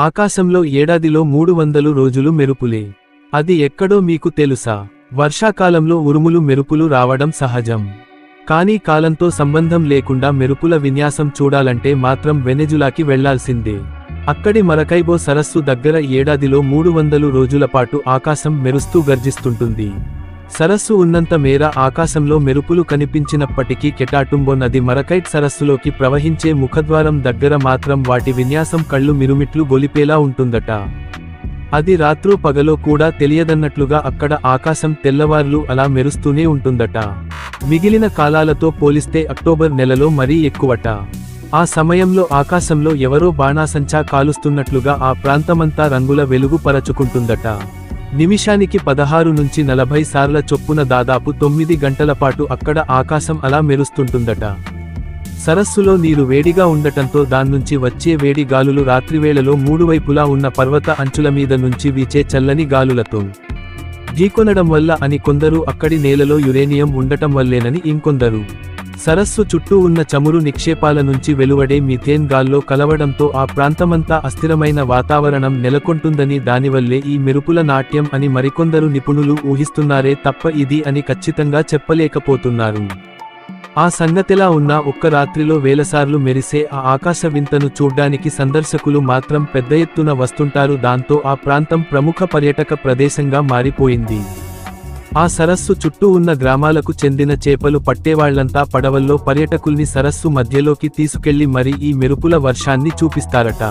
ఆకాశంలో ఏడాదిలో 300 రోజులు మెరుపులే. అది ఎక్కడో మీకు తెలుసా? వర్షాకాలంలో ఉరుములు మెరుపులు రావడం సహజం. కానీ కాలంతో సంబంధం లేకుండా మెరుపుల విన్యాసం చూడాలంటే మాత్రం వెనెజులాకి వెళ్లాల్సిందే. అక్కడి మరకైబో సరస్సు దగ్గర ఏడాదిలో 300 రోజుల పాటు ఆకాశం మెరుస్తూ గర్జిస్తుంటుంది. సరస్సు ఉన్నంత మేర ఆకాశంలో మెరుపులు కనిపించినప్పటికీ కెటాటుంబో నది మరకైట్ సరస్సులోకి ప్రవహించే ముఖద్వారం దగ్గర మాత్రం వాటి విన్యాసం కళ్ళు మిరుమిట్లు గొలిపేలా ఉంటుందట. అది రాత్రో పగలో కూడా తెలియదన్నట్లుగా అక్కడ ఆకాశం తెల్లవార్లు అలా మెరుస్తూనే ఉంటుందట. మిగిలిన కాలాలతో పోలిస్తే అక్టోబర్ నెలలో మరీ ఎక్కువట. ఆ సమయంలో ఆకాశంలో ఎవరో బాణాసంచా కాలుస్తున్నట్లుగా ఆ ప్రాంతమంతా రంగుల వెలుగు పరచుకుంటుందట. నిమిషానికి 16 నుంచి 40 సార్ల చొప్పున దాదాపు 9 గంటల పాటు అక్కడ ఆకాశం అలా మెరుస్తుంటుందట. సరస్సులో నీరు వేడిగా ఉండటంతో దాన్నుంచి వచ్చే వేడి గాలులు రాత్రివేళలో మూడు వైపులా ఉన్న పర్వత అంచుల మీద నుంచి వీచే చల్లని గాలులతో ఢీకొనడం వల్ల అని కొందరు, అక్కడి నేలలో యురేనియం ఉండటం వల్లేనని ఇంకొందరు. సరస్సు చుట్టూ ఉన్న చమురు నిక్షేపాల నుంచి వెలువడే మీథేన్ గాల్లో కలవడంతో ఆ ప్రాంతమంతా అస్థిరమైన వాతావరణం నెలకొంటుందని, దానివల్లే ఈ మెరుపుల నాట్యం అని మరికొందరు నిపుణులు ఊహిస్తున్నారే తప్ప ఇది అని ఖచ్చితంగా చెప్పలేకపోతున్నారు. ఆ సంగతెలా ఉన్నా ఒక్క రాత్రిలో వేలసార్లు మెరిసే ఆ ఆకాశ వింతను చూడ్డానికి సందర్శకులు మాత్రం పెద్ద ఎత్తున వస్తుంటారు. దాంతో ఆ ప్రాంతం ప్రముఖ పర్యాటక ప్రదేశంగా మారిపోయింది. ఆ సరస్సు చుట్టూ ఉన్న గ్రామాలకు చెందిన చేపలు పట్టేవాళ్లంతా పడవల్లో పర్యాటకుల్ని సరస్సు మధ్యలోకి తీసుకెళ్లి మరీ ఈ మెరుపుల వర్షాన్ని చూపిస్తారట.